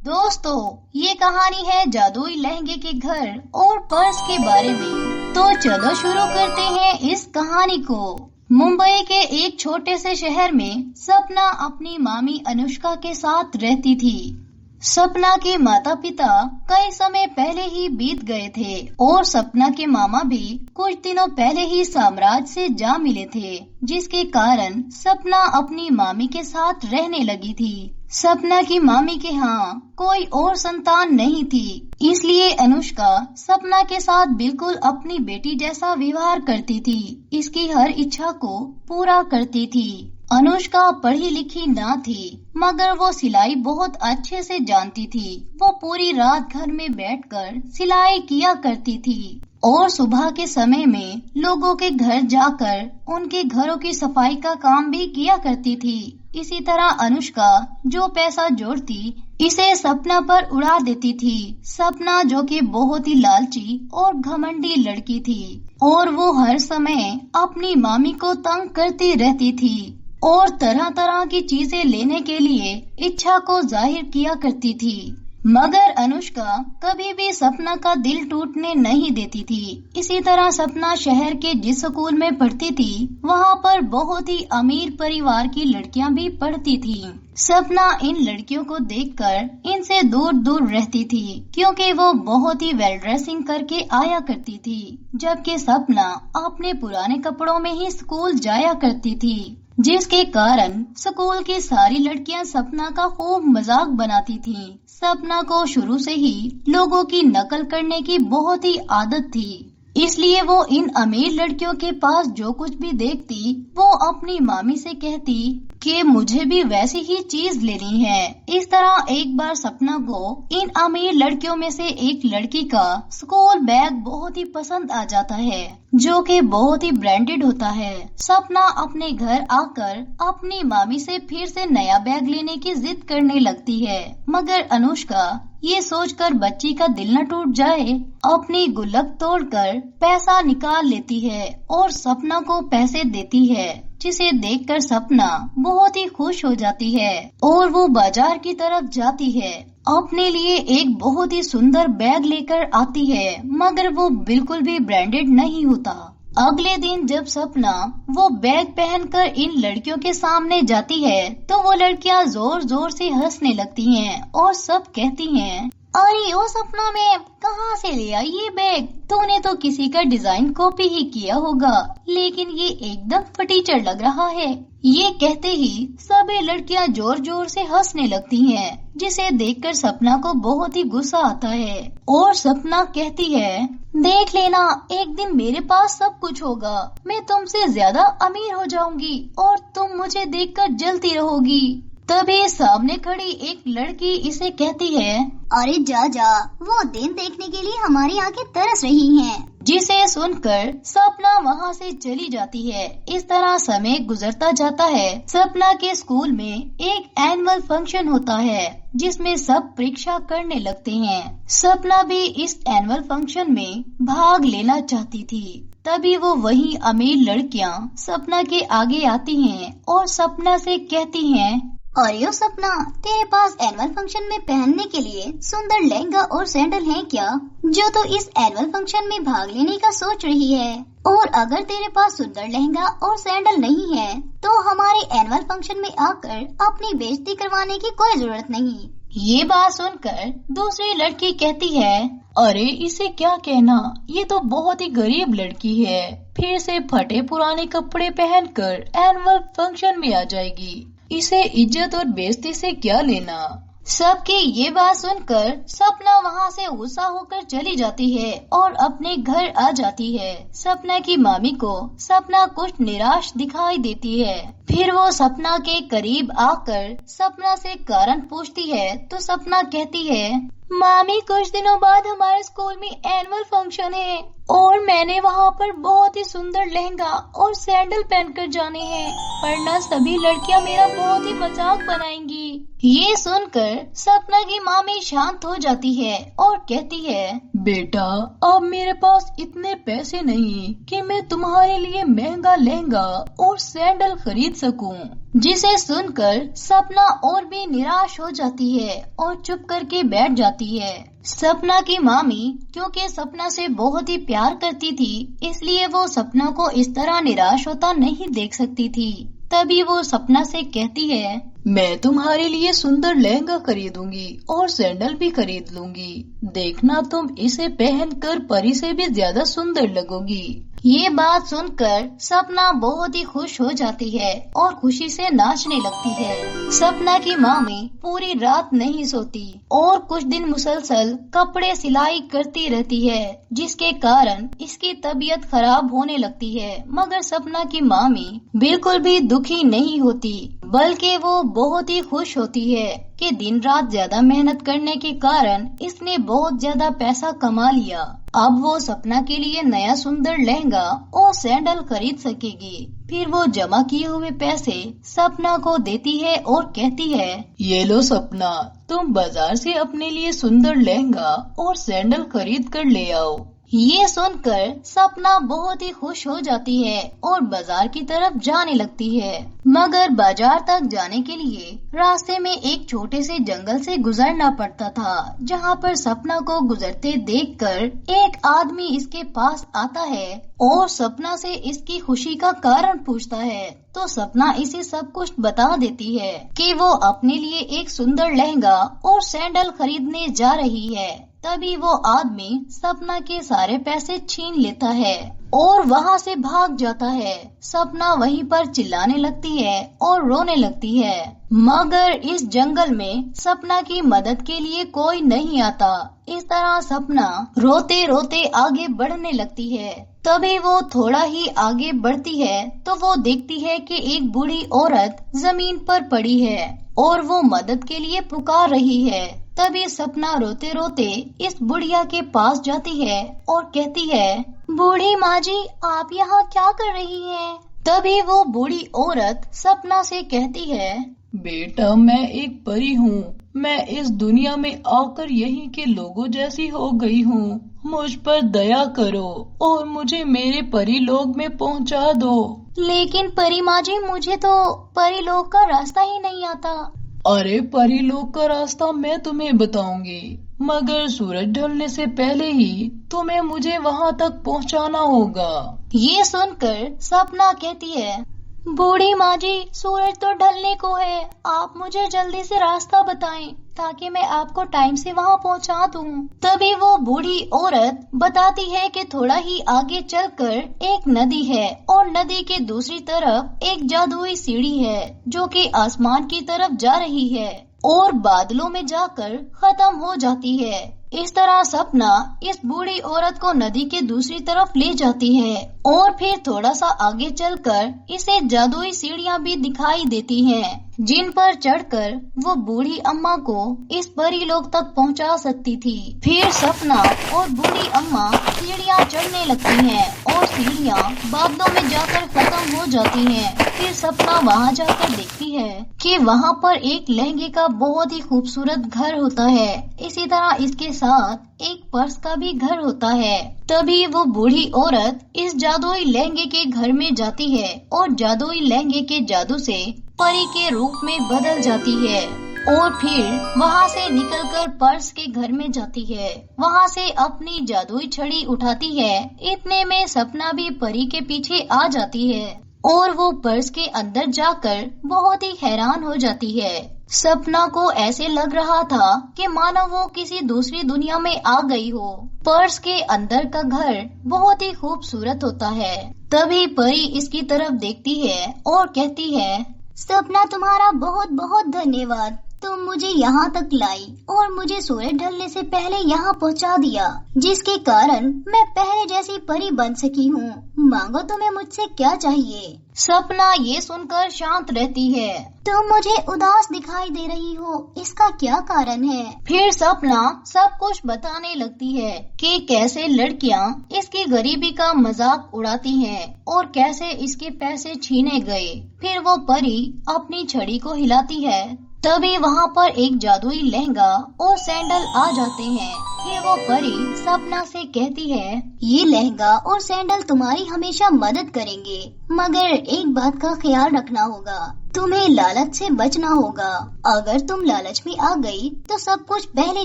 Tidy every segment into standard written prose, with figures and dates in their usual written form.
दोस्तों, ये कहानी है जादुई लहंगे के घर और पर्स के बारे में। तो चलो शुरू करते हैं इस कहानी को। मुंबई के एक छोटे से शहर में सपना अपनी मामी अनुष्का के साथ रहती थी। सपना के माता पिता कई समय पहले ही बीत गए थे और सपना के मामा भी कुछ दिनों पहले ही साम्राज्य से जा मिले थे, जिसके कारण सपना अपनी मामी के साथ रहने लगी थी। सपना की मामी के यहाँ कोई और संतान नहीं थी, इसलिए अनुष्का सपना के साथ बिल्कुल अपनी बेटी जैसा व्यवहार करती थी। इसकी हर इच्छा को पूरा करती थी। अनुष्का पढ़ी लिखी ना थी, मगर वो सिलाई बहुत अच्छे से जानती थी। वो पूरी रात घर में बैठकर सिलाई किया करती थी और सुबह के समय में लोगों के घर जाकर उनके घरों की सफाई का काम भी किया करती थी। इसी तरह अनुष्का जो पैसा जोड़ती इसे सपना पर उड़ा देती थी। सपना जो कि बहुत ही लालची और घमंडी लड़की थी और वो हर समय अपनी मामी को तंग करती रहती थी और तरह तरह की चीजें लेने के लिए इच्छा को जाहिर किया करती थी। मगर अनुष्का कभी भी सपना का दिल टूटने नहीं देती थी। इसी तरह सपना शहर के जिस स्कूल में पढ़ती थी वहाँ पर बहुत ही अमीर परिवार की लड़कियाँ भी पढ़ती थी। सपना इन लड़कियों को देखकर इनसे दूर दूर रहती थी, क्योंकि वो बहुत ही वेल ड्रेसिंग करके आया करती थी, जबकि सपना अपने पुराने कपड़ों में ही स्कूल जाया करती थी, जिसके कारण स्कूल की सारी लड़कियां सपना का खूब मजाक बनाती थीं। सपना को शुरू से ही लोगों की नकल करने की बहुत ही आदत थी, इसलिए वो इन अमीर लड़कियों के पास जो कुछ भी देखती वो अपनी मामी से कहती कि मुझे भी वैसी ही चीज लेनी है। इस तरह एक बार सपना को इन अमीर लड़कियों में से एक लड़की का स्कूल बैग बहुत ही पसंद आ जाता है, जो कि बहुत ही ब्रांडेड होता है। सपना अपने घर आकर अपनी मामी से फिर से नया बैग लेने की जिद करने लगती है, मगर अनुष्का ये सोचकर बच्ची का दिल न टूट जाए अपनी गुल्लक तोड़कर पैसा निकाल लेती है और सपना को पैसे देती है, जिसे देखकर सपना बहुत ही खुश हो जाती है और वो बाजार की तरफ जाती है। अपने लिए एक बहुत ही सुंदर बैग लेकर आती है, मगर वो बिल्कुल भी ब्रांडेड नहीं होता। अगले दिन जब सपना वो बैग पहनकर इन लड़कियों के सामने जाती है तो वो लड़कियां जोर जोर से हंसने लगती हैं और सब कहती हैं, अरे ओ सपना मैम, कहाँ से ले आई ये बैग? तूने तो किसी का डिजाइन कॉपी ही किया होगा, लेकिन ये एकदम फटीचर लग रहा है। ये कहते ही सभी लड़कियां जोर जोर से हंसने लगती हैं, जिसे देखकर सपना को बहुत ही गुस्सा आता है और सपना कहती है, देख लेना, एक दिन मेरे पास सब कुछ होगा, मैं तुमसे ज्यादा अमीर हो जाऊंगी और तुम मुझे देखकर जलती रहोगी। तभी सामने खड़ी एक लड़की इसे कहती है, अरे जा जा, वो दिन देखने के लिए हमारी आंखें तरस रही हैं। जिसे सुनकर सपना वहाँ से चली जाती है। इस तरह समय गुजरता जाता है। सपना के स्कूल में एक एनुअल फंक्शन होता है, जिसमें सब परीक्षा करने लगते हैं। सपना भी इस एनुअल फंक्शन में भाग लेना चाहती थी। तभी वो वही अमीर लड़कियाँ सपना के आगे आती हैं और सपना से कहती हैं, अरे ओ सपना, तेरे पास एनुअल फंक्शन में पहनने के लिए सुंदर लहंगा और सैंडल हैं क्या, जो तो इस एनुअल फंक्शन में भाग लेने का सोच रही है? और अगर तेरे पास सुंदर लहंगा और सैंडल नहीं है तो हमारे एनुअल फंक्शन में आकर अपनी बेइज्जती करवाने की कोई जरूरत नहीं। ये बात सुनकर दूसरी लड़की कहती है, अरे इसे क्या कहना, ये तो बहुत ही गरीब लड़की है, फिर से फटे पुराने कपड़े पहनकर एनुअल फंक्शन में आ जाएगी, इसे इज्जत और बेइज्जती से क्या लेना। सबकी ये बात सुनकर सपना वहाँ से गुस्सा होकर चली जाती है और अपने घर आ जाती है। सपना की मामी को सपना कुछ निराश दिखाई देती है। फिर वो सपना के करीब आकर सपना से कारण पूछती है तो सपना कहती है, मामी, कुछ दिनों बाद हमारे स्कूल में एनुअल फंक्शन है और मैंने वहाँ पर बहुत ही सुंदर लहंगा और सैंडल पहनकर जाने हैं, वरना सभी लड़कियाँ मेरा बहुत ही मजाक बनाएंगी। ये सुनकर सपना की मामी शांत हो जाती है और कहती है, बेटा अब मेरे पास इतने पैसे नहीं कि मैं तुम्हारे लिए महंगा लहंगा और सैंडल खरीद सकूं। जिसे सुनकर सपना और भी निराश हो जाती है और चुप करके बैठ जाती है। सपना की मामी क्योंकि सपना से बहुत ही प्यार करती थी, इसलिए वो सपना को इस तरह निराश होता नहीं देख सकती थी। तभी वो सपना से कहती है, मैं तुम्हारे लिए सुंदर लहंगा खरीदूंगी और सैंडल भी खरीद लूंगी। देखना तुम इसे पहनकर परी से भी ज्यादा सुंदर लगोगी। ये बात सुनकर सपना बहुत ही खुश हो जाती है और खुशी से नाचने लगती है। सपना की मामी पूरी रात नहीं सोती और कुछ दिन मुसलसल कपड़े सिलाई करती रहती है, जिसके कारण इसकी तबीयत खराब होने लगती है। मगर सपना की मामी बिल्कुल भी दुखी नहीं होती, बल्कि वो बहुत ही खुश होती है कि दिन रात ज्यादा मेहनत करने के कारण इसने बहुत ज्यादा पैसा कमा लिया। अब वो सपना के लिए नया सुंदर लहंगा और सैंडल खरीद सकेगी। फिर वो जमा किए हुए पैसे सपना को देती है और कहती है, ये लो सपना, तुम बाजार से अपने लिए सुंदर लहंगा और सैंडल खरीद कर ले आओ। ये सुनकर सपना बहुत ही खुश हो जाती है और बाजार की तरफ जाने लगती है। मगर बाजार तक जाने के लिए रास्ते में एक छोटे से जंगल से गुजरना पड़ता था, जहाँ पर सपना को गुजरते देखकर एक आदमी इसके पास आता है और सपना से इसकी खुशी का कारण पूछता है। तो सपना इसे सब कुछ बता देती है कि वो अपने लिए एक सुंदर लहंगा और सैंडल खरीदने जा रही है। तभी वो आदमी सपना के सारे पैसे छीन लेता है और वहाँ से भाग जाता है। सपना वहीं पर चिल्लाने लगती है और रोने लगती है, मगर इस जंगल में सपना की मदद के लिए कोई नहीं आता। इस तरह सपना रोते रोते आगे बढ़ने लगती है। तभी वो थोड़ा ही आगे बढ़ती है तो वो देखती है कि एक बूढ़ी औरत जमीन पर पड़ी है और वो मदद के लिए पुकार रही है। तभी सपना रोते रोते इस बुढ़िया के पास जाती है और कहती है, बूढ़ी माँ जी, आप यहाँ क्या कर रही हैं? तभी वो बूढ़ी औरत सपना से कहती है, बेटा मैं एक परी हूँ, मैं इस दुनिया में आकर यहीं के लोगों जैसी हो गई हूँ। मुझ पर दया करो और मुझे मेरे परी लोक में पहुँचा दो। लेकिन परी माँ जी, मुझे तो परी लोक का रास्ता ही नहीं आता। अरे परी लोक का रास्ता मैं तुम्हें बताऊंगी, मगर सूरज ढलने से पहले ही तुम्हें मुझे वहाँ तक पहुँचाना होगा। ये सुनकर सपना कहती है, बूढ़ी माँ जी, सूरज तो ढलने को है, आप मुझे जल्दी से रास्ता बताएं ताकि मैं आपको टाइम से वहाँ पहुँचा दूँ। तभी वो बूढ़ी औरत बताती है कि थोड़ा ही आगे चलकर एक नदी है और नदी के दूसरी तरफ एक जादुई सीढ़ी है जो कि आसमान की तरफ जा रही है और बादलों में जाकर खत्म हो जाती है। इस तरह सपना इस बूढ़ी औरत को नदी के दूसरी तरफ ले जाती है और फिर थोड़ा सा आगे चलकर इसे जादुई सीढ़ियाँ भी दिखाई देती हैं, जिन पर चढ़कर वो बूढ़ी अम्मा को इस परी लोक तक पहुंचा सकती थी। फिर सपना और बूढ़ी अम्मा सीढ़ियाँ चढ़ने लगती हैं और सीढ़ियाँ बादलों में जाकर खत्म हो जाती हैं। फिर सपना वहाँ जाकर देखती है कि वहाँ पर एक लहंगे का बहुत ही खूबसूरत घर होता है। इसी तरह इसके साथ एक पर्स का भी घर होता है। तभी वो बूढ़ी औरत इस जादुई लहंगे के घर में जाती है और जादुई लहंगे के जादू से परी के रूप में बदल जाती है और फिर वहाँ से निकलकर पर्स के घर में जाती है। वहाँ से अपनी जादुई छड़ी उठाती है। इतने में सपना भी परी के पीछे आ जाती है और वो पर्स के अंदर जाकर बहुत ही हैरान हो जाती है। सपना को ऐसे लग रहा था कि मानो वो किसी दूसरी दुनिया में आ गई हो। पर्स के अंदर का घर बहुत ही खूबसूरत होता है। तभी परी इसकी तरफ देखती है और कहती है, सपना, तुम्हारा बहुत बहुत धन्यवाद, तुम मुझे यहाँ तक लाई और मुझे सूरज ढलने से पहले यहाँ पहुँचा दिया, जिसके कारण मैं पहले जैसी परी बन सकी हूँ। मांगो तुम्हें मुझसे क्या चाहिए। सपना ये सुनकर शांत रहती है। तुम मुझे उदास दिखाई दे रही हो, इसका क्या कारण है? फिर सपना सब कुछ बताने लगती है कि कैसे लड़कियां इसकी गरीबी का मजाक उड़ाती हैं और कैसे इसके पैसे छीने गए। फिर वो परी अपनी छड़ी को हिलाती है, तभी वहाँ पर एक जादुई लहंगा और सैंडल आ जाते हैं। फिर वो परी सपना से कहती है, ये लहंगा और सैंडल तुम्हारी हमेशा मदद करेंगे, मगर एक बात का ख्याल रखना होगा, तुम्हें लालच से बचना होगा। अगर तुम लालच में आ गई तो सब कुछ पहले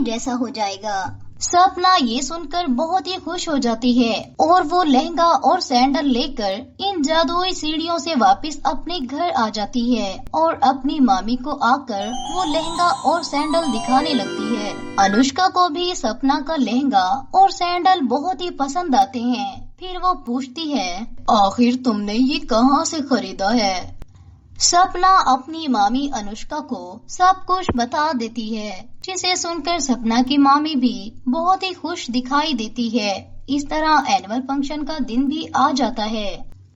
जैसा हो जाएगा। सपना ये सुनकर बहुत ही खुश हो जाती है और वो लहंगा और सैंडल लेकर इन जादुई सीढ़ियों से वापस अपने घर आ जाती है और अपनी मामी को आकर वो लहंगा और सैंडल दिखाने लगती है। अनुष्का को भी सपना का लहंगा और सैंडल बहुत ही पसंद आते हैं। फिर वो पूछती है, आखिर तुमने ये कहाँ से खरीदा है? सपना अपनी मामी अनुष्का को सब कुछ बता देती है, जिसे सुनकर सपना की मामी भी बहुत ही खुश दिखाई देती है। इस तरह एनुअल फंक्शन का दिन भी आ जाता है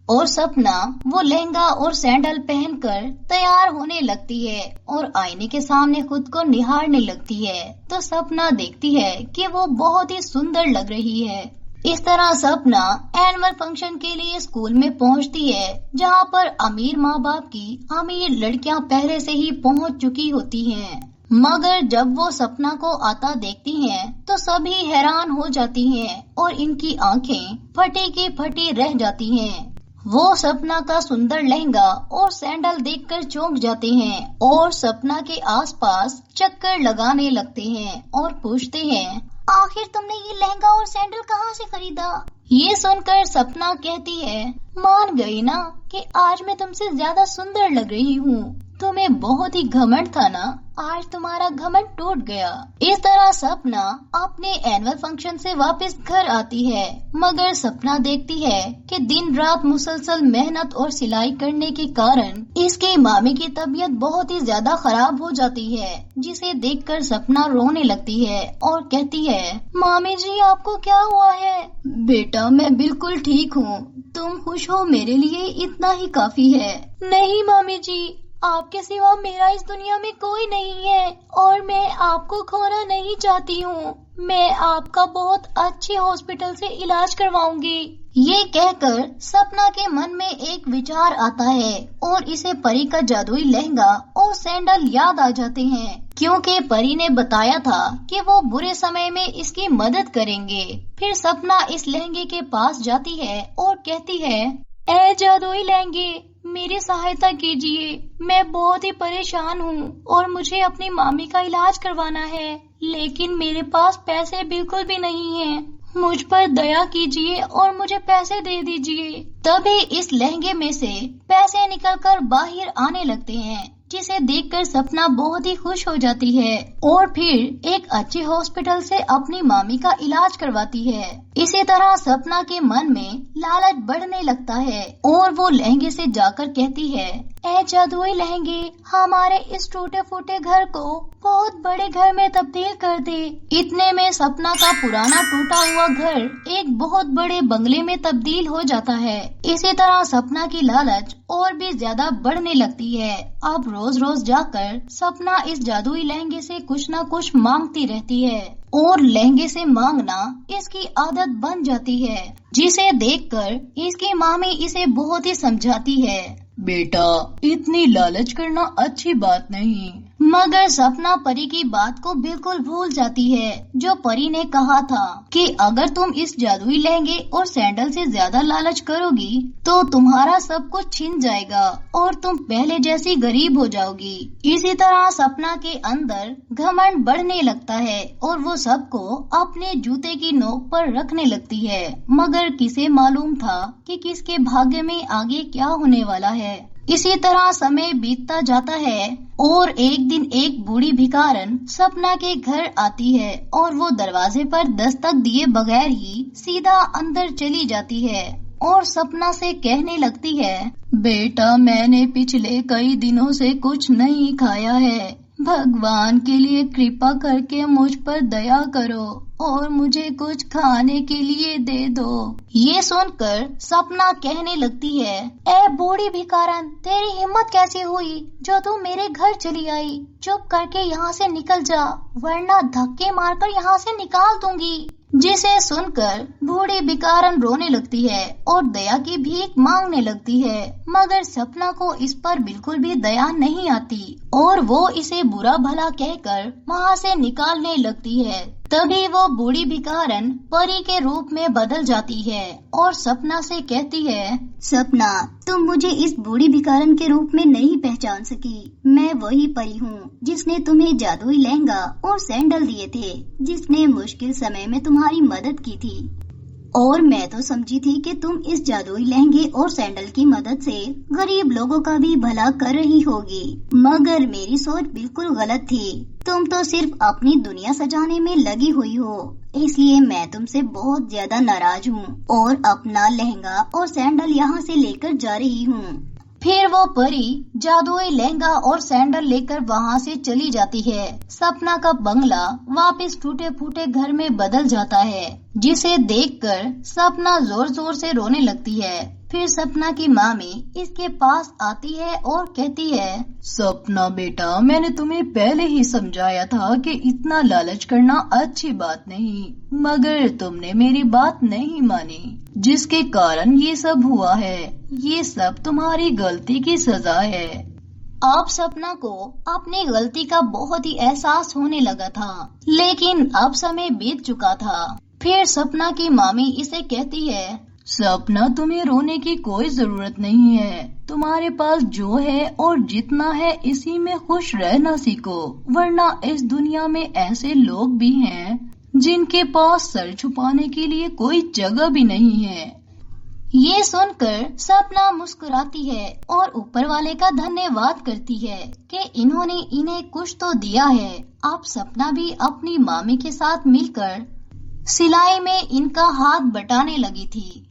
और सपना वो लहंगा और सैंडल पहनकर तैयार होने लगती है और आईने के सामने खुद को निहारने लगती है तो सपना देखती है कि वो बहुत ही सुंदर लग रही है। इस तरह सपना एनुअल फंक्शन के लिए स्कूल में पहुंचती है, जहां पर अमीर माँ बाप की अमीर लड़कियां पहले से ही पहुंच चुकी होती हैं। मगर जब वो सपना को आता देखती हैं, तो सभी हैरान हो जाती हैं और इनकी आंखें फटी की फटी रह जाती हैं। वो सपना का सुंदर लहंगा और सैंडल देखकर चौंक जाते हैं और सपना के आसपास चक्कर लगाने लगते हैं और पूछते हैं, आखिर तुमने ये लहंगा और सैंडल कहाँ से खरीदा? ये सुनकर सपना कहती है, मान गई ना कि आज मैं तुमसे ज्यादा सुंदर लग रही हूँ। तुम्हें बहुत ही घमंड था ना, आज तुम्हारा घमंड टूट गया। इस तरह सपना अपने एनुअल फंक्शन से वापस घर आती है, मगर सपना देखती है कि दिन रात मुसलसल मेहनत और सिलाई करने के कारण इसकी मामी की तबीयत बहुत ही ज्यादा खराब हो जाती है, जिसे देखकर सपना रोने लगती है और कहती है, मामी जी आपको क्या हुआ है? बेटा मैं बिल्कुल ठीक हूँ, तुम खुश हो मेरे लिए इतना ही काफी है। नहीं मामी जी, आपके सिवा मेरा इस दुनिया में कोई नहीं है और मैं आपको खोना नहीं चाहती हूँ। मैं आपका बहुत अच्छे हॉस्पिटल से इलाज करवाऊंगी। ये कहकर सपना के मन में एक विचार आता है और इसे परी का जादुई लहंगा और सैंडल याद आ जाते हैं, क्योंकि परी ने बताया था कि वो बुरे समय में इसकी मदद करेंगे। फिर सपना इस लहंगे के पास जाती है और कहती है, ए जादुई लहंगे, मेरी सहायता कीजिए, मैं बहुत ही परेशान हूँ और मुझे अपनी मामी का इलाज करवाना है, लेकिन मेरे पास पैसे बिल्कुल भी नहीं हैं। मुझ पर दया कीजिए और मुझे पैसे दे दीजिए। तभी इस लहंगे में से पैसे निकलकर बाहर आने लगते हैं, जिसे देखकर सपना बहुत ही खुश हो जाती है और फिर एक अच्छे हॉस्पिटल से अपनी मामी का इलाज करवाती है। इसी तरह सपना के मन में लालच बढ़ने लगता है और वो लहंगे से जाकर कहती है, ए जादुई लहंगे, हमारे इस टूटे फूटे घर को बहुत बड़े घर में तब्दील कर दे। इतने में सपना का पुराना टूटा हुआ घर एक बहुत बड़े बंगले में तब्दील हो जाता है। इसी तरह सपना की लालच और भी ज्यादा बढ़ने लगती है। अब रोज रोज जाकर सपना इस जादुई लहंगे से कुछ न कुछ मांगती रहती है और लहंगे से मांगना इसकी आदत बन जाती है, जिसे देखकर इसकी मामी इसे बहुत ही समझाती है, बेटा इतनी लालच करना अच्छी बात नहीं। मगर सपना परी की बात को बिल्कुल भूल जाती है, जो परी ने कहा था कि अगर तुम इस जादुई लहंगे और सैंडल से ज्यादा लालच करोगी तो तुम्हारा सब कुछ छिन जाएगा और तुम पहले जैसी गरीब हो जाओगी। इसी तरह सपना के अंदर घमंड बढ़ने लगता है और वो सबको अपने जूते की नोक पर रखने लगती है, मगर किसे मालूम था कि किसके भाग्य में आगे क्या होने वाला है। इसी तरह समय बीतता जाता है और एक दिन एक बूढ़ी भिखारन सपना के घर आती है और वो दरवाजे पर दस्तक दिए बगैर ही सीधा अंदर चली जाती है और सपना से कहने लगती है, बेटा मैंने पिछले कई दिनों से कुछ नहीं खाया है, भगवान के लिए कृपा करके मुझ पर दया करो और मुझे कुछ खाने के लिए दे दो। ये सुनकर सपना कहने लगती है, ए बूढ़ी भिखारन, तेरी हिम्मत कैसे हुई जो तू मेरे घर चली आई? चुप करके यहाँ से निकल जा, वरना धक्के मारकर यहाँ से निकाल दूंगी। जिसे सुनकर बूढ़ी भिखारन रोने लगती है और दया की भीख मांगने लगती है, मगर सपना को इस पर बिल्कुल भी दया नहीं आती और वो इसे बुरा भला कहकर वहाँ से निकालने लगती है। तभी वो बूढ़ी भिखारन परी के रूप में बदल जाती है और सपना से कहती है, सपना, तुम मुझे इस बूढ़ी भिखारन के रूप में नहीं पहचान सकी। मैं वही परी हूँ जिसने तुम्हें जादुई लहंगा और सैंडल दिए थे, जिसने मुश्किल समय में तुम्हारी मदद की थी। और मैं तो समझी थी कि तुम इस जादुई लहंगे और सैंडल की मदद से गरीब लोगों का भी भला कर रही होगी, मगर मेरी सोच बिल्कुल गलत थी। तुम तो सिर्फ अपनी दुनिया सजाने में लगी हुई हो, इसलिए मैं तुमसे बहुत ज्यादा नाराज हूँ और अपना लहंगा और सैंडल यहाँ से लेकर जा रही हूँ। फिर वो परी जादुई लहंगा और सैंडल लेकर वहाँ से चली जाती है। सपना का बंगला वापस टूटे फूटे घर में बदल जाता है, जिसे देखकर सपना जोर जोर से रोने लगती है। फिर सपना की मामी इसके पास आती है और कहती है, सपना बेटा, मैंने तुम्हें पहले ही समझाया था कि इतना लालच करना अच्छी बात नहीं, मगर तुमने मेरी बात नहीं मानी, जिसके कारण ये सब हुआ है। ये सब तुम्हारी गलती की सजा है। अब सपना को अपनी गलती का बहुत ही एहसास होने लगा था, लेकिन अब समय बीत चुका था। फिर सपना की मामी इसे कहती है, सपना, तुम्हें रोने की कोई जरूरत नहीं है। तुम्हारे पास जो है और जितना है इसी में खुश रहना सीखो, वरना इस दुनिया में ऐसे लोग भी हैं जिनके पास सर छुपाने के लिए कोई जगह भी नहीं है। ये सुनकर सपना मुस्कुराती है और ऊपर वाले का धन्यवाद करती है कि इन्होंने इन्हें कुछ तो दिया है। अब सपना भी अपनी मामी के साथ मिलकर सिलाई में इनका हाथ बटाने लगी थी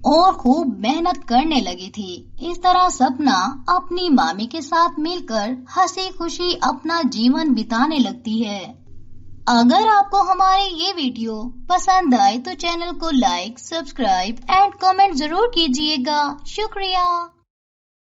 और खूब मेहनत करने लगी थी। इस तरह सपना अपनी मामी के साथ मिलकर हंसी खुशी अपना जीवन बिताने लगती है। अगर आपको हमारे ये वीडियो पसंद आए तो चैनल को लाइक, सब्सक्राइब एंड कमेंट जरूर कीजिएगा। शुक्रिया।